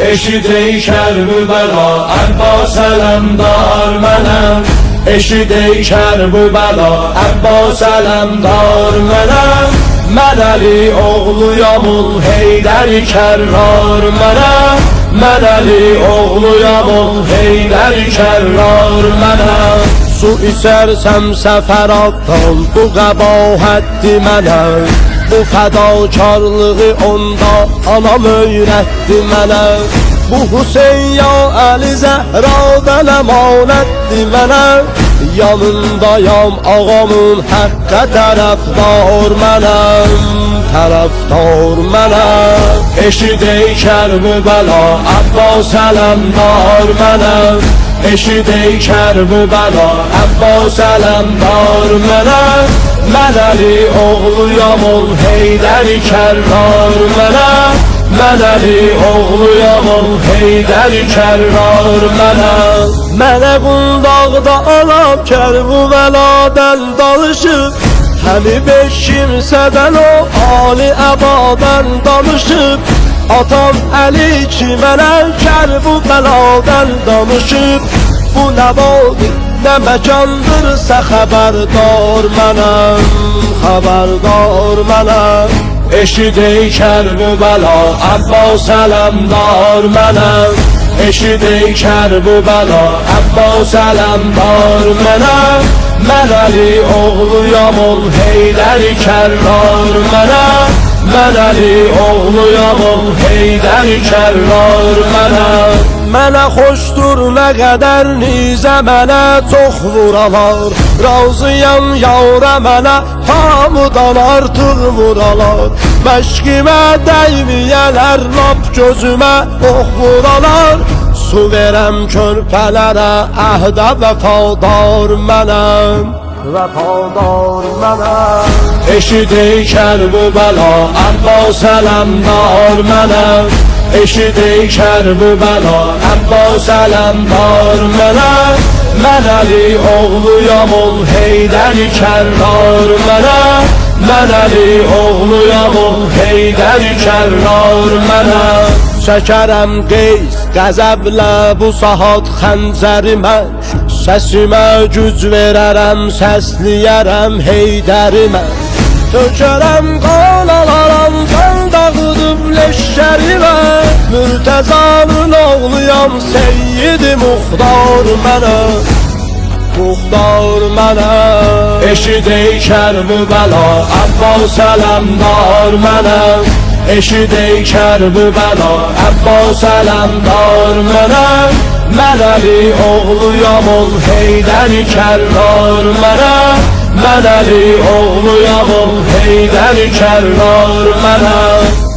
eşidey Kərbəla, Abbas ələmdar mənəm. Eşidey Kərbəla, Abbas ələmdar mənəm. Mən Əli oğluyam ol Heydər Kərrar mənəm. Mən Əli oğluyam ol Heydər Kərrar mənəm. Su içərsəm səfəratdan bu qəbahətdir mənəm. Bu fədakarlığı onda anam öyrətdi mənə. Bu Hüseyn ya Əli Zəhradan əmanətdir mənə. Yanındayam ağamın həqqə tərəfdar mənəm. Tərəfdar mənəm. Eşidey Kərbəla, Abbas ələmdar mənəm. Eşidey Kərbəla, Abbas ələmdar mənəm. Mən Əli oğluyam ol Heydər Kərrar mənəm. Mən Əli oğluyam ol Heydər Kərrar mənəm. Mənə qundaqda anam Kərbəladan danışıb, həmi beş kimsədən o Ali Əbadan danışıb. Atam Əli ki mənə Kərbəladan danışıb. Bu nə vaxtdır, nə məkandırsa xəbərdar mənəm. Xəbərdar mənəm. Eşidey Kərbəla, Abbas ələmdar mənəm. Eşidey Kərbəla, Abbas ələmdar mənəm. Mən Əli oğluyam ol Heydər Kərrar mənəm. Mən Əli oğluyam ol Heydər Kərrar mənəm. Mənə xoşdur nə qədər nizə mənə çox vuralar. Razıyam yavra mənə hamıdan artıq vuralar. Məşqimə dəyməyələr lap gözümə ox vuralar. Su verəm körpələrə əhdə vəfadar mənəm. Vəfadar mənəm. Eşidey Kərbəla, Abbas ələmdar mənəm. Eşidey Kərbəla, Abbas ələmdar mənəm. Mən Əli oğluyam ol Heydər Kərrar mənəm. Mən Əli oğluyam ol Heydər Kərrar mənəm. Çəkərəm qeys qəzəblə bu saat xəncərimə. Səsimə güc verərəm, səsliyərəm Heydərimə. Tökərəm qan alaram, qan dağıdım leşkərimə. Mürtəzanın oğluyam Seyyid-i Muxtar mənəm. Muxtar mənəm. Eşidey Kərbəla, Abbas ələmdar mənəm. Eşidey Kərbəla, Abbas ələmdar mənəm. Mən Əli oğluyam ol Heydər Kərrar mənəm. Mən Əli oğluyam ol Heydər Kərrar mənəm.